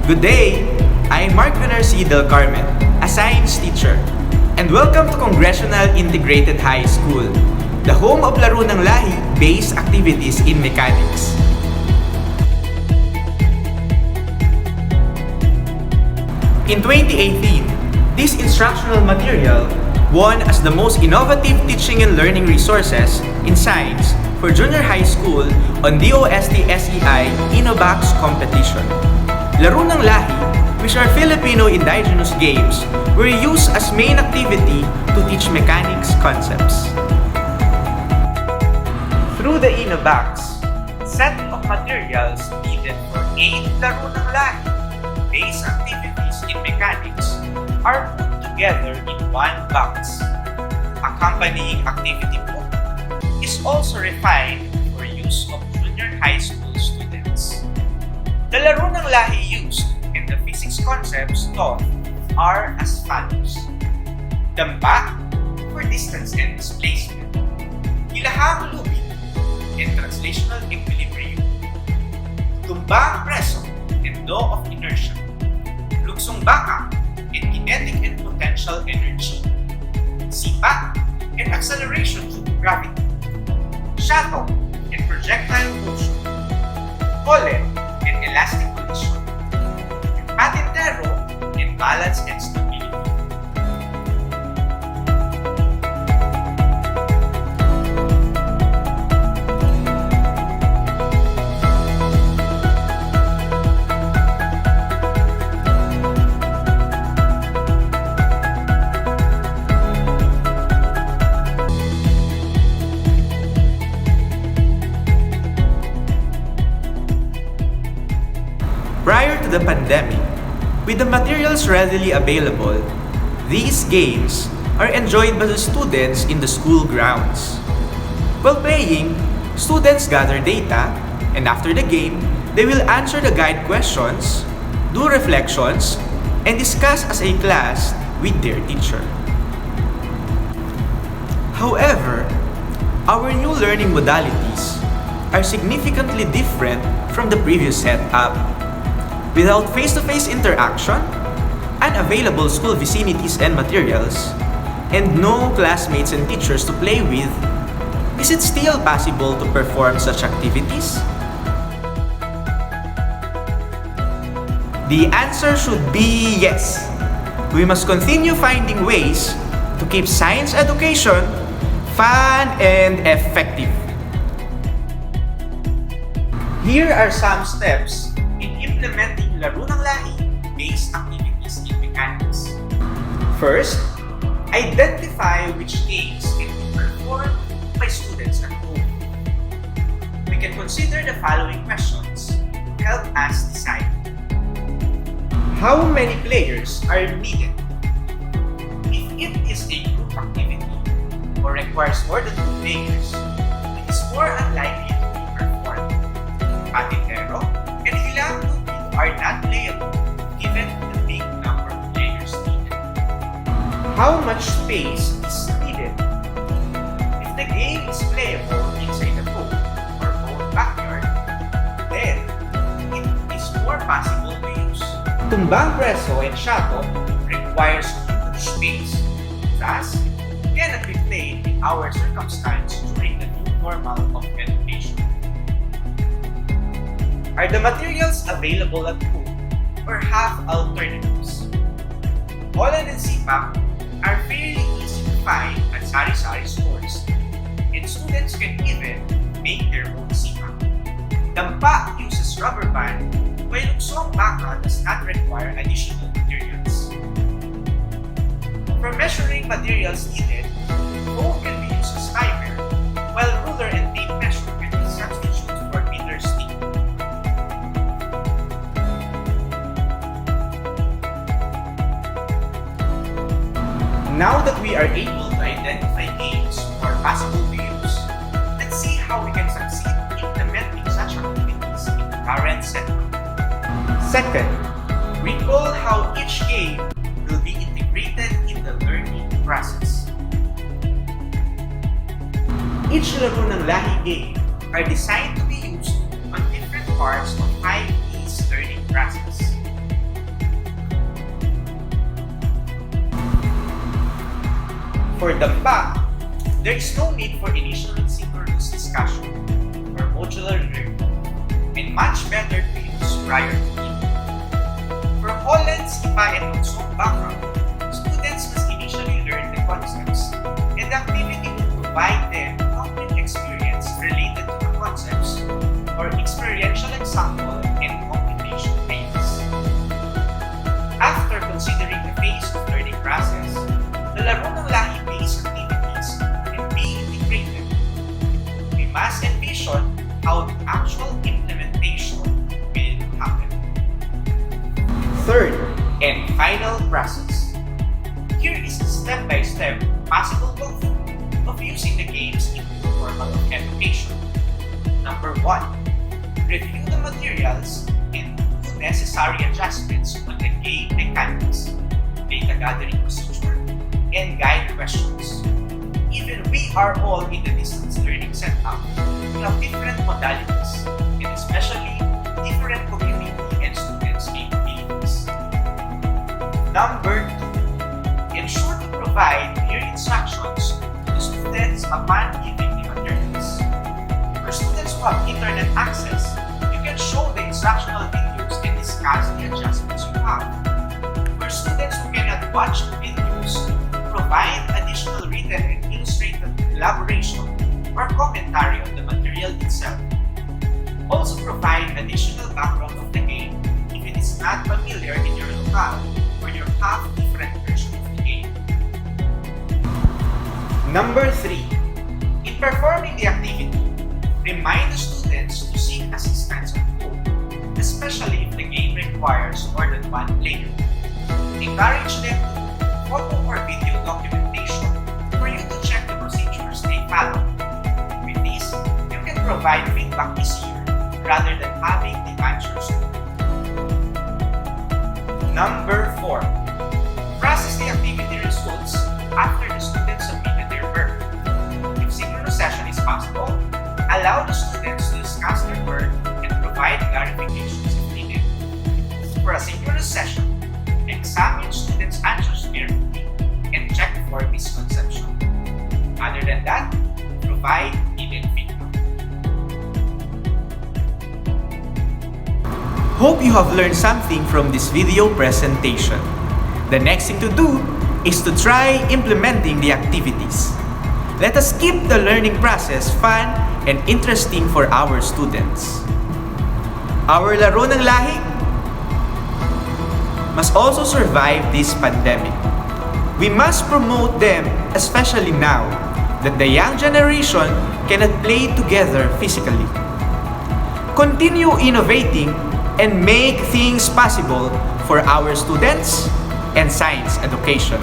Good day! I'm Marc Vener Carmen, a science teacher. And welcome to Congressional Integrated High School, the home of Laro ng Lahi based activities in mechanics. In 2018, this instructional material won as the most innovative teaching and learning resources in science for junior high school on DOST-SEI Innobox Competition. Laro ng Lahi, which are Filipino indigenous games, were used as main activity to teach mechanics concepts. Through the Innobox, set of materials needed for 8 Laro ng Lahi based activities in mechanics are put together in one box. Accompanying activity book is also refined for use of junior high school students. The Laro ng Lahi used and the physics concepts taught are as follows. Damba for distance and displacement. Hilahang lubid and translational equilibrium. Tumbang preso and law of inertia. Luksong baka and kinetic and potential energy. Sipa and acceleration due to gravity. Shuttle and projectile motion. Hole and elastic collision. Patintero and balance and stability. Prior to the pandemic, with the materials readily available, these games are enjoyed by the students in the school grounds. While playing, students gather data, and after the game, they will answer the guide questions, do reflections, and discuss as a class with their teacher. However, our new learning modalities are significantly different from the previous setup. Without face-to-face interaction, unavailable school vicinities and materials, and no classmates and teachers to play with, is it still possible to perform such activities? The answer should be yes. We must continue finding ways to keep science education fun and effective. Here are some steps in implementing Laro ng Lahi based activities in mechanics. First, identify which games can be performed by students at home. We can consider the following questions to help us decide. How many players are needed? If it is a group activity or requires more than 2 players, it is more unlikely to be performed. Patintero and hilang are not playable given the big number of players needed. How much space is needed? If the game is playable inside the home or own backyard, then it is more possible to use. Tumbang preso and shuttle requires huge space, thus cannot be played in our circumstance during the new normal of education. Are the materials available at home or have alternatives? Holland and Sipak are fairly easy to find at sari-sari stores, and students can even make their own Sipak. Dampa uses rubber band, while luksong baka does not require additional materials. For measuring materials needed, foam can be used as timer, while ruler and tape measure can be substituted for meter stick. Now that we are able to identify games or possible to use, let's see how we can succeed in implementing such activities in the current setup. Second, recall how each game will be integrated in the learning process. Each Laro ng Lahi game are designed to be used on different parts of 5E's learning process. the back, there is no need for initial synchronous discussion or modular learning, and much better to use prior to it. For Holland's IPA and Unsong background, students must initially learn the concepts, and the activity will provide them concrete experience related to the concepts or experiential example and computation phase. After considering the phase of learning process, the Laro ng Lahi-based activities can be integrated. We must envision how the actual implementation will happen. Third and final process. Here is a step-by-step possible walkthrough of using the games in the formal of education. Number 1. Review the materials and do necessary adjustments on the game mechanics, data gathering procedure, and guide questions. Even we are all in the distance learning setup, we have different modalities, and especially different community and students' capabilities. Number 2. Ensure to provide clear instructions to the students upon giving the materials. For students who have internet access, you can show the instructional videos and discuss the adjustments you have. For students who cannot watch the videos, provide additional written and illustrated elaboration or commentary on the material itself. Also provide additional background of the game if it is not familiar in your locale or you have different version of the game. Number 3. In performing the activity, remind the students to seek assistance at home, especially if the game requires more than one player. Encourage them to photo or video documentation for you to check the procedures they follow. With this, you can provide feedback easier rather than having the answers. Number 4. Process the activity results after the students submitted their work. If synchronous session is possible, allow the students to discuss their work and provide clarifications if needed. For a synchronous session, examine students' answers carefully and check for misconception. Other than that, provide needed feedback. Hope you have learned something from this video presentation. The next thing to do is to try implementing the activities. Let us keep the learning process fun and interesting for our students. Our Laro ng Lahi must also survive this pandemic. We must promote them, especially now that the young generation cannot play together physically. Continue innovating and make things possible for our students and science education.